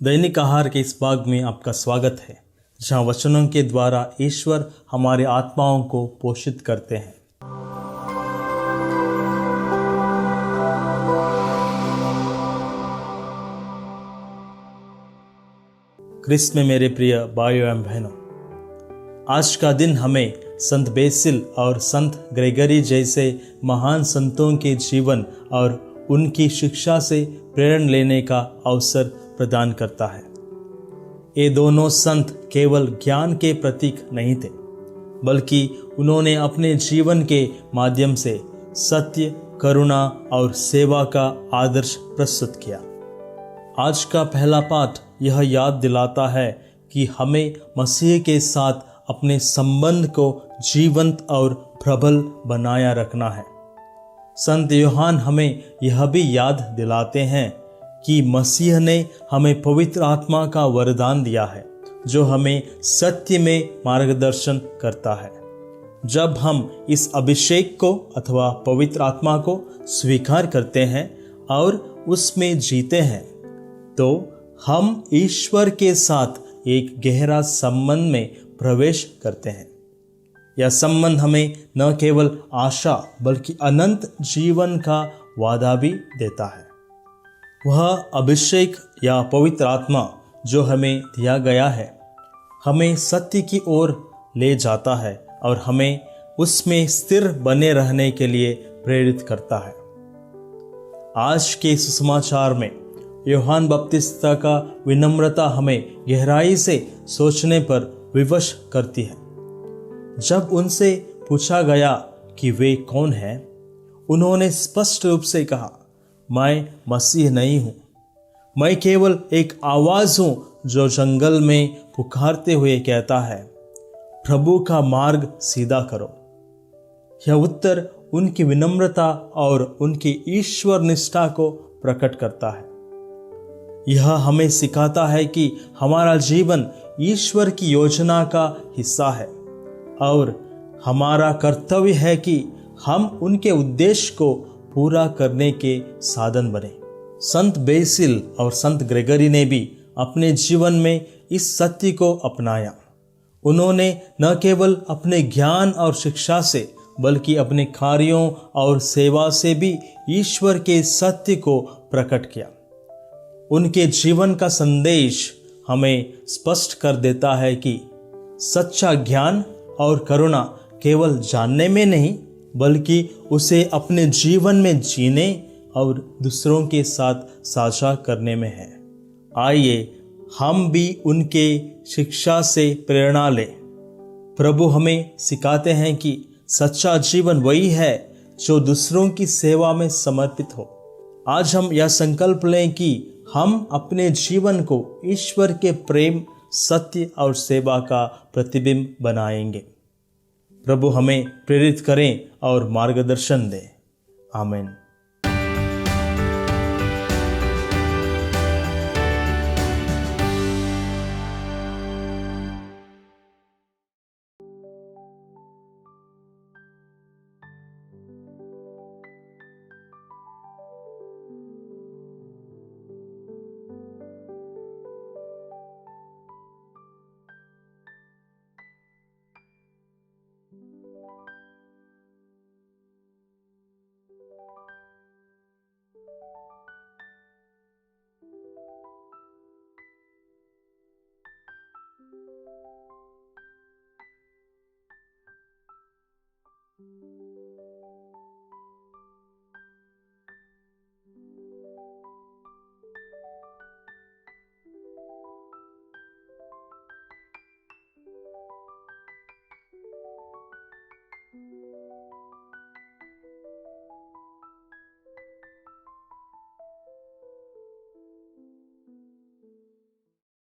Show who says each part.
Speaker 1: दैनिक आहार के इस भाग में आपका स्वागत है, जहाँ वचनों के द्वारा ईश्वर हमारे आत्माओं को पोषित करते हैं। क्रिस्त में मेरे प्रिय भाइयों एवं बहनों, आज का दिन हमें संत बेसिल और संत ग्रेगरी जैसे महान संतों के जीवन और उनकी शिक्षा से प्रेरणा लेने का अवसर प्रदान करता है। ये दोनों संत केवल ज्ञान के प्रतीक नहीं थे, बल्कि उन्होंने अपने जीवन के माध्यम से सत्य, करुणा और सेवा का आदर्श प्रस्तुत किया। आज का पहला पाठ यह याद दिलाता है कि हमें मसीह के साथ अपने संबंध को जीवंत और प्रबल बनाया रखना है। संत यूहान हमें यह भी याद दिलाते हैं कि मसीह ने हमें पवित्र आत्मा का वरदान दिया है, जो हमें सत्य में मार्गदर्शन करता है। जब हम इस अभिषेक को अथवा पवित्र आत्मा को स्वीकार करते हैं और उसमें जीते हैं, तो हम ईश्वर के साथ एक गहरा संबंध में प्रवेश करते हैं। यह संबंध हमें न केवल आशा बल्कि अनंत जीवन का वादा भी देता है। वह अभिषेक या पवित्र आत्मा जो हमें दिया गया है, हमें सत्य की ओर ले जाता है और हमें उसमें स्थिर बने रहने के लिए प्रेरित करता है। आज के सुसमाचार में यूहान बपतिस्ता का विनम्रता हमें गहराई से सोचने पर विवश करती है। जब उनसे पूछा गया कि वे कौन हैं, उन्होंने स्पष्ट रूप से कहा, मैं मसीह नहीं हूँ, मैं केवल एक आवाज़ हूँ जो जंगल में पुकारते हुए कहता है, प्रभु का मार्ग सीधा करो। यह उत्तर उनकी विनम्रता और उनकी ईश्वर निष्ठा को प्रकट करता है। यह हमें सिखाता है कि हमारा जीवन ईश्वर की योजना का हिस्सा है और हमारा कर्तव्य है कि हम उनके उद्देश्य को पूरा करने के साधन बने। संत बेसिल और संत ग्रेगरी ने भी अपने जीवन में इस सत्य को अपनाया। उन्होंने न केवल अपने ज्ञान और शिक्षा से बल्कि अपने कार्यों और सेवा से भी ईश्वर के सत्य को प्रकट किया। उनके जीवन का संदेश हमें स्पष्ट कर देता है कि सच्चा ज्ञान और करुणा केवल जानने में नहीं, बल्कि उसे अपने जीवन में जीने और दूसरों के साथ साझा करने में है। आइए हम भी उनके शिक्षा से प्रेरणा लें। प्रभु हमें सिखाते हैं कि सच्चा जीवन वही है जो दूसरों की सेवा में समर्पित हो। आज हम यह संकल्प लें कि हम अपने जीवन को ईश्वर के प्रेम, सत्य और सेवा का प्रतिबिंब बनाएंगे। प्रभु हमें प्रेरित करें और मार्गदर्शन दें। आमीन।